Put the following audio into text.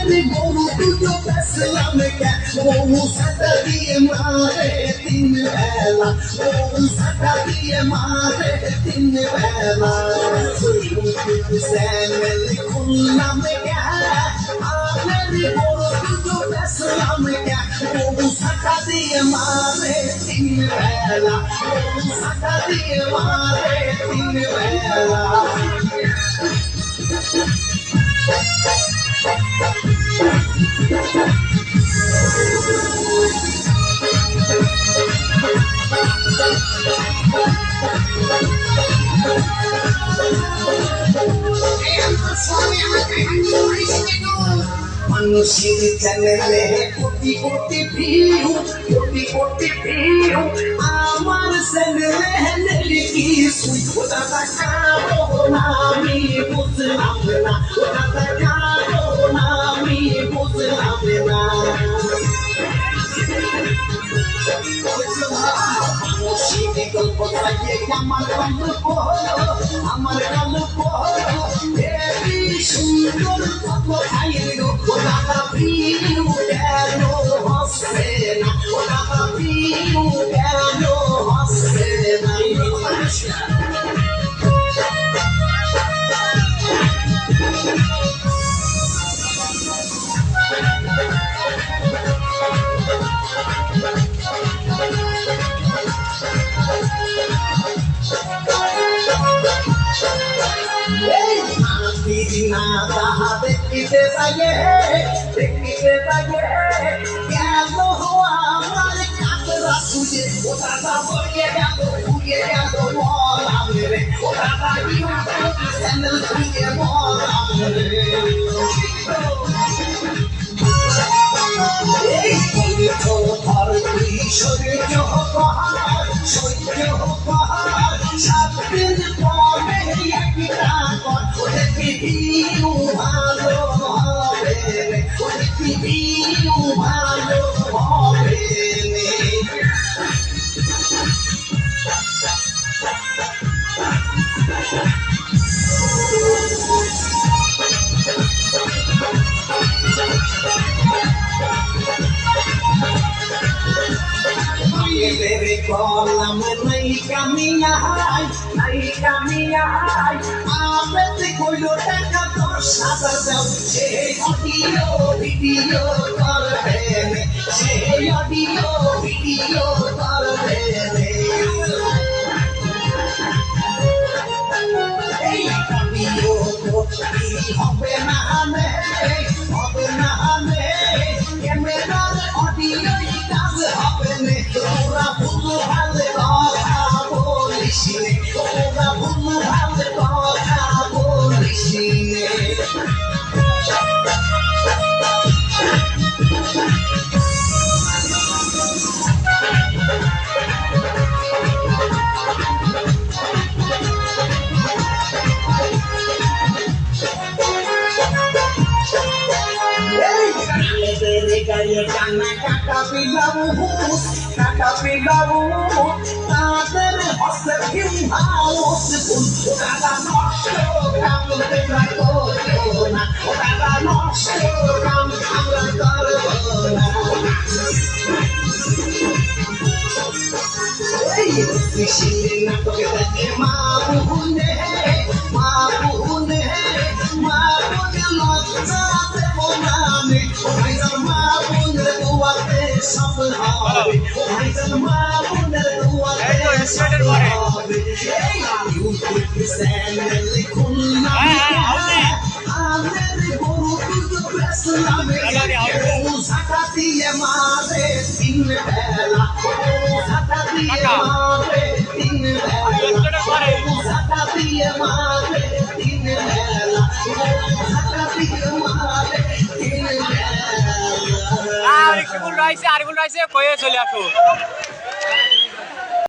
গরু দুটো বেসলাম বউ সাটা দিয়ে মারে তিন বেলা বউ সাটা দিয়ে মারে তিন বেলা চ্যানেল খুললাম আমাদের গরু দুটো বেসলাম বউ সাটা দিয়ে মারে তিন বেলা বউ সাটা দিয়ে মারে তিন বেলা মানুষের চ্যানেলে কোটি কোটি ভিউ কোটি কোটি ভিউ আমার চ্যানেলে কি সুই দাদা কারো না আমি বুঝলাম না দাদা কারো না আমি বুঝলাম না গল্প থাকে আমার গল্প সুন্দর কত খাইল দাদা প্রিয় কেন হসে না দাদা প্রিয় কেন হসে না না তাহা দেখিতে পাইয়ে কেন আমার কাতরা সুজে ও দাদা বইয়ে গেল বলাম রে ও দাদা ইউটিউব চ্যানেল খুলে বলাম রে এই কলিত ধরতি সূর্য পাহাড় সাত দিন পরে একটা পৃথিবীও ভালো হবে পৃথিবীও ভালো হবে तेरे कॉलम नहीं कमियाई आमत कोई टाका तो सादा जाओ से ऑडियो वीडियो कर देने से ऑडियो वीडियो कर देने এই অডিও করতে হবে না ক্যামেরার অডিও কাজ হবে না তোরা ভুল ভালো কথা বলিস নে তোরা ভুল ভালো কথা বলিস নে গায়ে কান্না কাটা পিলাবু তাদের হস্তে ভিউ হাউস দাদা নষ্ট কাম তোমরা করো না দাদা নষ্ট কাম আমরা করবো না এই কৃষির নাটকে দেখে মা বুনে লজ্জা দেব না আমি ভাইজান মা বোনের দুয়াতে সব হবে ভাইজান মা বোনের দুয়াতে সব হবে এই ইউটিউব চ্যানেল খুললাম আমাদের গরু দুটো বেসলাম ও সাটা দিয়ে মারে তিন বেলা ও সাটা দিয়ে মারে তিন বেলা ও সাটা দিয়ে মারে তিন বেলা আরিফুল রাইছে কয়ে চলে আসো।